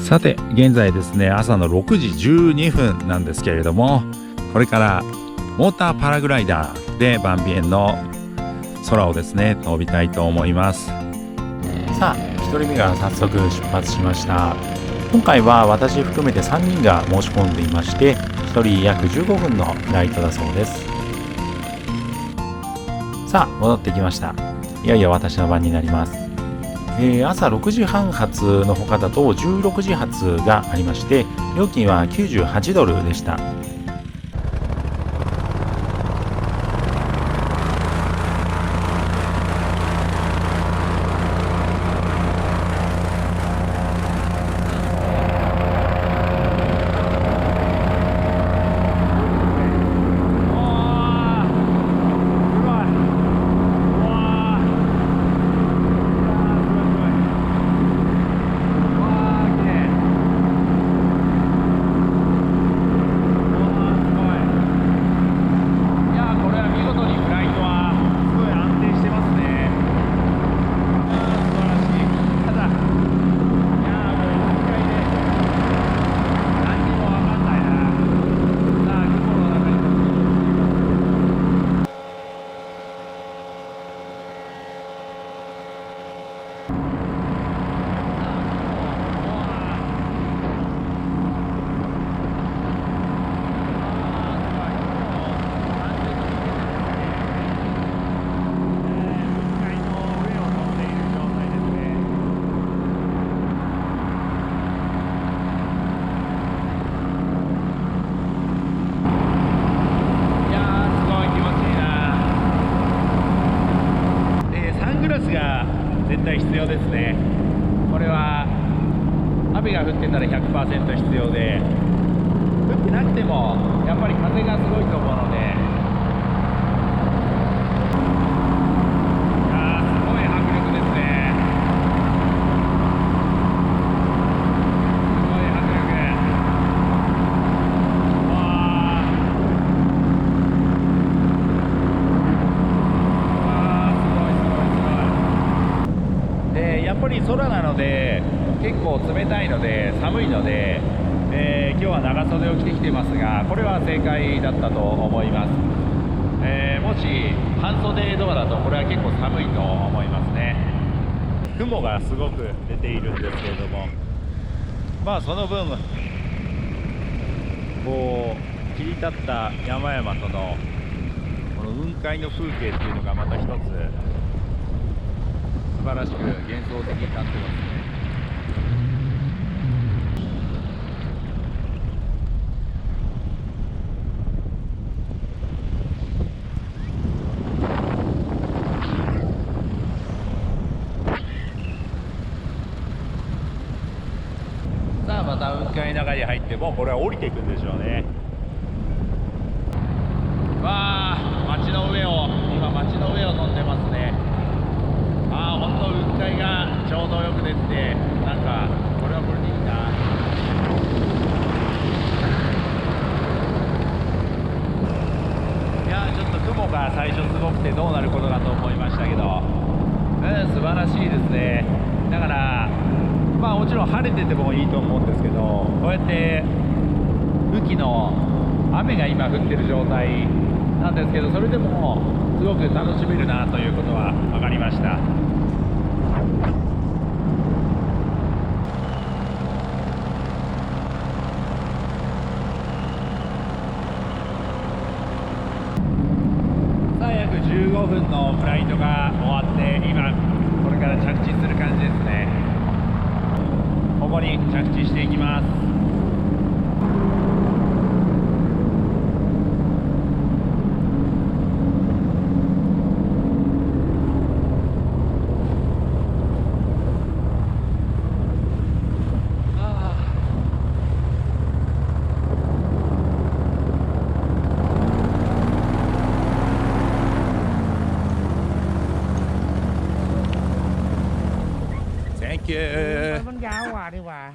さて現在ですね、朝の6時12分なんですけれども、これからモーターパラグライダーでバンビエンの空をですね飛びたいと思います。さあ1人目が早速出発しました。今回は私含めて3人が申し込んでいまして、1人約15分のフライトだそうです。さあ戻ってきました。いよいよ私の番になります。朝6時半発の他だと16時発がありまして、料金は98ドルでした。絶対必要ですね。これは雨が降ってたら 100% 必要で、降ってなくてもやっぱり風がすごいと思うので、すごい迫力ですね。すごい迫力。やっぱり空なので結構冷たいので寒いので、今日は長袖を着てきてますが、これは正解だったと思います。もし半袖とかだとこれは結構寒いと思いますね。雲がすごく出ているんですけれども、その分こう切り立った山々とのこの雲海の風景っていうのがまた一つ素晴らしく幻想的になってますね。さあまた雲海の中に入って、もうこれは降りていくんでしょうね。街の上を飛んでますね。本当雲海がちょうどよく出て、なんかこれはこれでいいな。ちょっと雲が最初すごくてどうなることかと思いましたけど、素晴らしいですね。だからもちろん晴れててもいいと思うんですけど、こうやって雨季の雨が今降ってる状態なんですけど、それでもすごく楽しめるなということは分かりました。約15分のフライトが終わって、今これから着地する感じですね。ここに着地していきます。Thank you. Bánh gạo quà đi quà.